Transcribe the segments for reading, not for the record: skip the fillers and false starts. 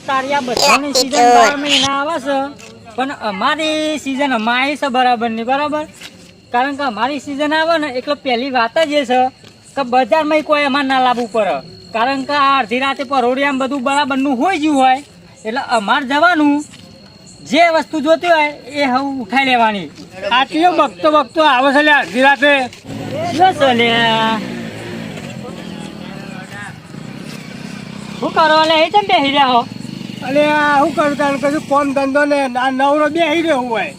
તારિયા બધાની સીઝન 12 મહિના આવે છે, પણ અમારી સીઝન અમારી છે બરાબર ની બરાબર. કારણ કે અમારી સીઝન આવે ને એટલે પહેલી વાત જ એ છે કે બજારમાં કોઈ અમારે ના લાવવું પડે. કારણ કે આ અડધી રાતે પરોડિયામાં બધું બરાબરનું હોય ગયું હોય એટલે અમારે જવાનું, જે વસ્તુ જોતી હોય એ હવે ઉઠાઈ લેવાની. આ કયો બગતો આવે છે લે અડધી રાતે? શું કરો લે? એ તમે બેસી રહ્યા હો? અલે આ શું કરું તારે કશું કોમ ધંધો ને આ નવરો બેસી રહ્યો હોય.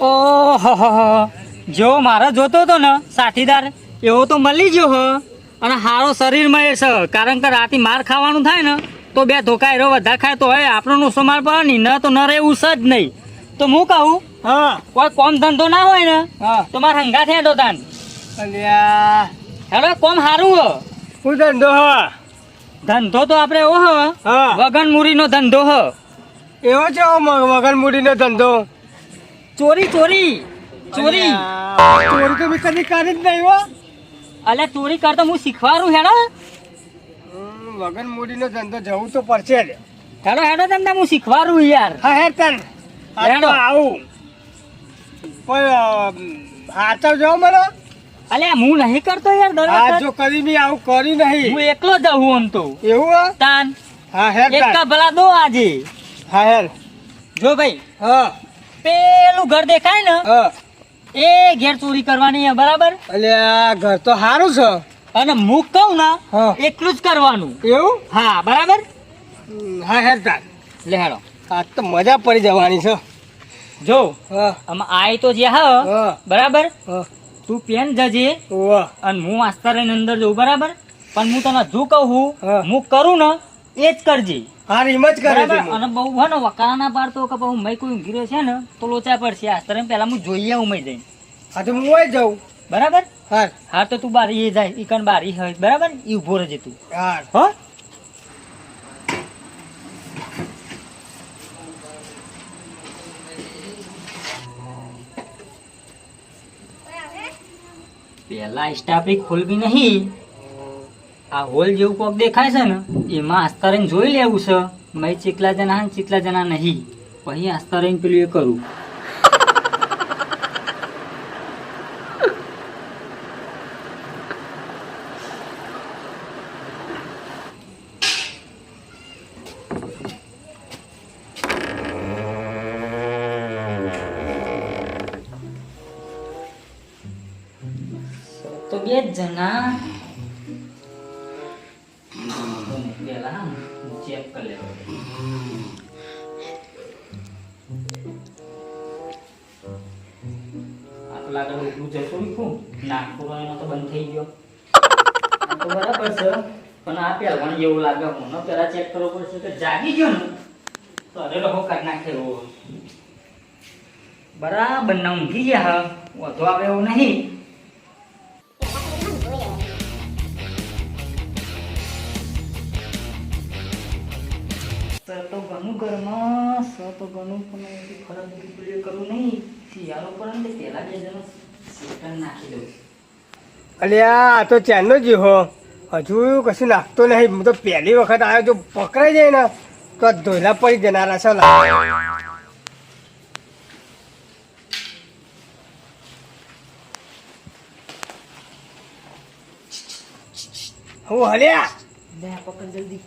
ઓહો, જો મારો જોતો હતો ને સાથીદાર એવો તો મળી ગયો હો. અને સારો શરીરમાં એ છે, કારણ કે રાતે માર ખાવાનું થાય ને તો બે ધોકા એરો વધારે ખાય તો હવે આપણો નુસો માર પડે નહીં, ન તો ન રહેવું છે જ નહીં. તો હું કહું, હા કોઈ કોમ ધંધો ના હોય ને હા તો મારે હંગા થયા તાન અલ્યા હેડો કોમ સારું હો. શું ધંધો હા? ધંધો તો આપણે એવો હ હા વગન મૂરીનો ધંધો હ. એવો છે વગર મૂડીનો ધંધો? ચોરી ચોરી ચોરી ચોરી તો મેં કદી કરી જ નહીં હો. અલે ચોરી કરતો હું શીખવાડું. હેડો વગર મૂડીનો ધંધો જવું તો પડશે જ. હેડો હેડો તમને હું શીખવાડું યાર. હા હે તન હેડો. આવું પણ હાચવ જાઓ મને. અલે હું નહીં કરતો યાર દર હા વખત. જો કદી મેં આવું કર્યું નહીં. હું એકલો જ હું આમ તો એવું હા? તાન હા હે એક તન ભલા દો આજે. હા હે જો ભાઈ હા પેલું ઘર દેખાય ને હા. એ ઘેર ચોરી કરવાની છે બરાબર. અલ્યા ઘર તો સારું છે. અને હું કહું ને હા. એટલું જ કરવાનું. એવું? હા બરાબર. હા હે તન લે હેડો. આ તો મજા પડી જવાની છે. જો હા આમાં આય તો જે હા હા બરાબર. હા તું પેન જજે વાહ અને હું આસ્તારાની અંદર જઉં બરાબર. પણ હું તને જો કહું હા. હું કરું ને એ જ કરજે હા હિંમત કરે છે બરાબર. અને બહુ હે ને વકારા ના પાડતો કે હું મય કોઈ ઊંઘી છે ને તો લોચા પડશે. આસ્તારાને પહેલા હું જોઈએ ઉમય જઈને હા તો હું હોય જાઉં. બરાબર. હા હા તો તું બારી એ જાય ઈ કણ બારી હોય બરાબર. ઈ ઉભો રહેજે તું હા હો. પેલા સ્ટાફી ખોલવી નહીં. આ હોલ જેવું કોક દેખાય છે ને એમાં આસ્તારીને જોઈ લેવું છે મેં ચીકલા જણા ને ચીકલા જણા નહીં. પછી આસ્તારીને પેલું એ કરું. તો બે જ જણા પેલા ચેક કરી લેવા. આ તો લાગે ઉપલું જતો લીખું નાગપુર એનો તો બંધ થઈ ગયો. આ તો બરાબર છે પણ આ પેલા એવું લાગે મને પેલા ચેક કરવો પડશે કે જાગી ગયો ને તો અરે લોકો કાઢ નાખે એવો બરાબર ના ઊંઘી ગયા. હા વધુ આવે એવું નહીં. તો ઘણું ઘરમાં તો ઘણું પણ એવી ખરાબ બધી કરવું નહીં. શિયાળો પર ને પેલા બે જણ સેકન્ડ નાખી દઉં. અલ્યા આ તો ચારનો જ હો. હજુ કશું નાખતો નહીં. હું તો પહેલી વખત આવ્યો. જો પકડાઈ જાય ને તો ધોઈલા પડી જનારા છે. હું હલ્યા લે પકડ જલ્દી.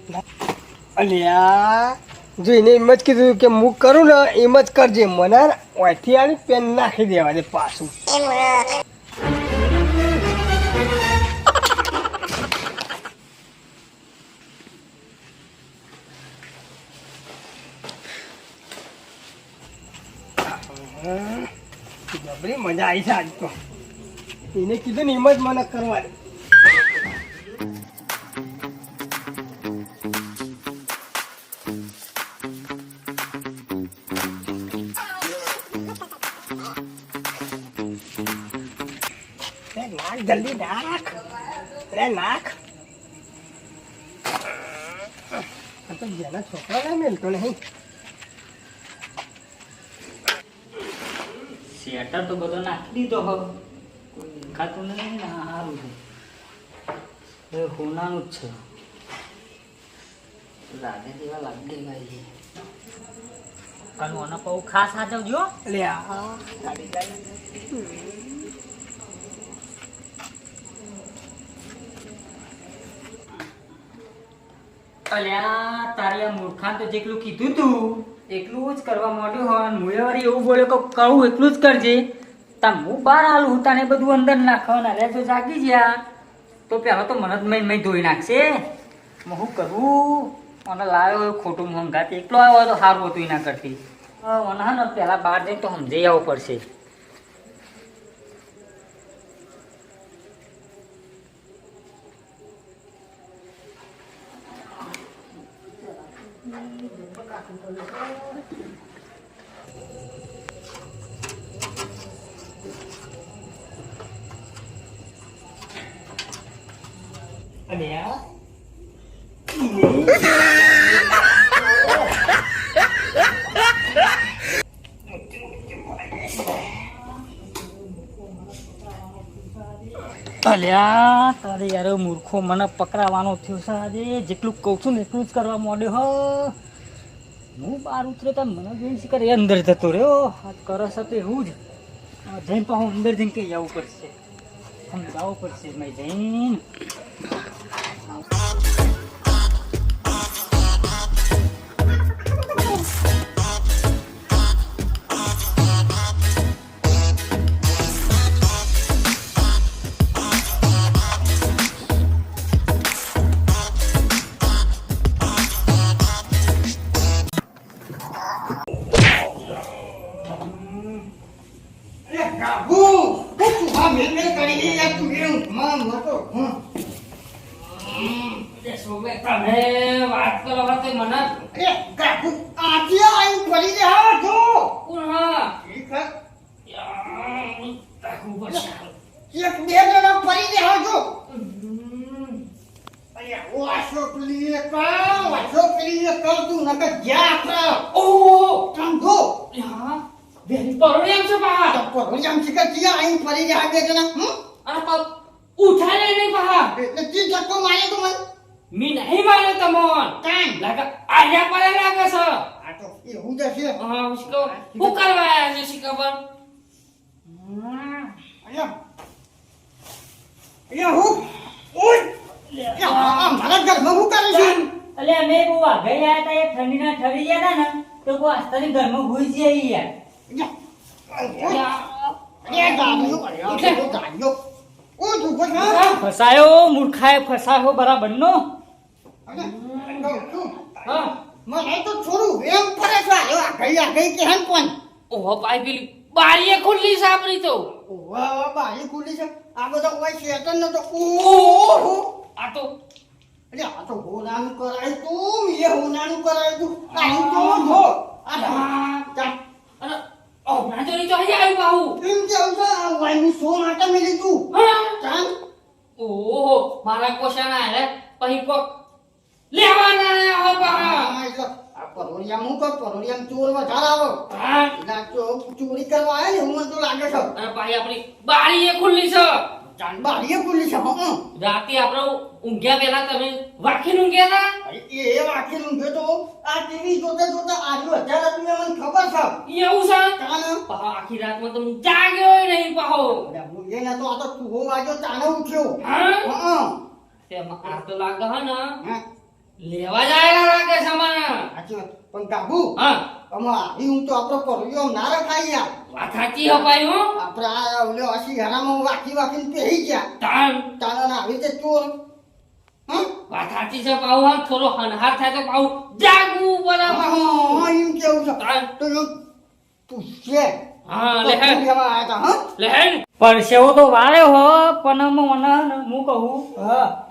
અલ્યા જો એને એમ જ કીધું કે હું કરું ને એમ જ કરજે. મને ઓયથી આવી પેન નાખી દેવા દે પાછું. જબરી મજા આવી છે આજ તો. એને કીધું ને એમ જ મને કરવા દે. નાખ જલ્દી નાખ. અરે નાખ. તો જેના છોકરા મેલતો નહીં. શેટર તો બધો નાખી દીધો હવે કોઈ દેખાતું નહીં ને. સારું છે એ હોનાનું જ છે. લાગે તેવા લાગે ભાઈ કનોનો પૌ ખાસ સાચવજો અલ્યા ગાડી લાવી. અલ્યા તારી આ મૂર્ખાન તો જેટલું કીધું તું એટલું જ કરવા માંડ્યું હોય અને મુએ વળી એવું બોલ્યો કે કહું એટલું જ કરજે તા હું બહાર આલું તને બધું અંદર નાખવાનું અલ્યા જો જાગી ગયા તો પહેલાં તો મને જ મય ધોઈ નાખશે હું શું કરવું અને લાવ્યો ખોટું મંગાતી એકલો આવ્યો તો સારું હતું એના કરતી મને હા ને પહેલાં બહાર જઈને તો સમજાઈ આવવું પડશે. અલ્યા અલ્યા તારે યાર મૂર્ખો મને પકડાવાનો થયો છે આજે જેટલું કહું છું ને એટલું જ કરવા માંડ્યો હો હું બહાર ઉતર્યો તો મને જોઈને શીખર એ અંદર જતો રહ્યો આ કરસ હતો એવું જ જઈને તો હું અંદર જઈને કંઈ આવવું પડશે સમજાવવું પડશે મેં જઈને તમે વાત કરો તો મને કોણ હા ઉઠાડે નહીં પહા મી નહીં મારે તમોન લાગે આયા પડે લાગે છે હા ઉસકો હું કરવા આયા છે શી ખબર અલ્યા મેં બુઆ ગઈ આયા તા એ ઠંડીના ઠરી ગયા તા ને તો કો આસ્તાની ઘરમાં ભૂઈ જઈ યાર ફસાયો મૂર્ખાએ ફસાયો બરાબર નો ઓહો ભાઈ પેલી બારીએ ખુલ્લી સાપરી તો આ તો અને ઓ ના ચોરી તો હજી આવ્યું બાહુ ઓહો મારા કોશાના હે પછી કોક લેવાના હો બા ચોરી કરવા આવે ને હું તો લાગે છે અને ભાઈ આપણી બારીએ ખુલ્લી છે બારીએ ખુલ્લી છે રાતે આપણે ઊંઘ્યા પહેલા તમે વાખીને ઊંઘ્યા હતા એ વાંચી ઊંઘ્યો તો આ ટીવી જોતા જોતા આજુ અત્યારે મને ખબર છે એવું છે કાન આખી રાતમાં તો હું જાગ્યો નહીં પાહો એને તો આ તો તું વાગ્યો તાને ઉઠ્યો હા તેમાં આ તો લાગે હે ને લેવા જાય લાગે છે મને સાચી વાત પણ કાબુ હા આમાં આવી હું તો આપણો પરવ્યો ના રખાઈ યાર વાત સાચી હપાઈ હો આપણે આ ઓલો અસી હરામાં વાકી વાકીને પહેરી ગયા તાન તાના આવી રીતે ચોર વાત સાચી છે પાહુ હા થોડો હનહાર થાય તો પાહુ જાગવું પડે પાહુ એમ કેવું છે તો તું છે હા લેહેન પરસેવો તો વાળ્યો હો પણ મને હું કહું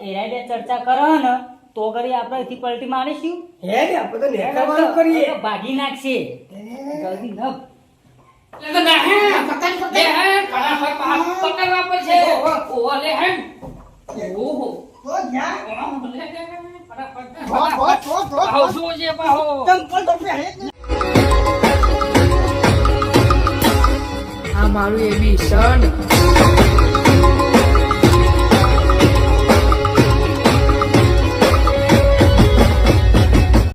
એ ચર્ચા કરો ને તો કરી આપણે અહીંથી પલટી મારીશું હે ને આપણે તો નેકાવાનું કરીએ ભાગી નાખશે જલ્દી ન પકડવા પડશે ઓહો લે હેન ઓહો આ મારું એવી સન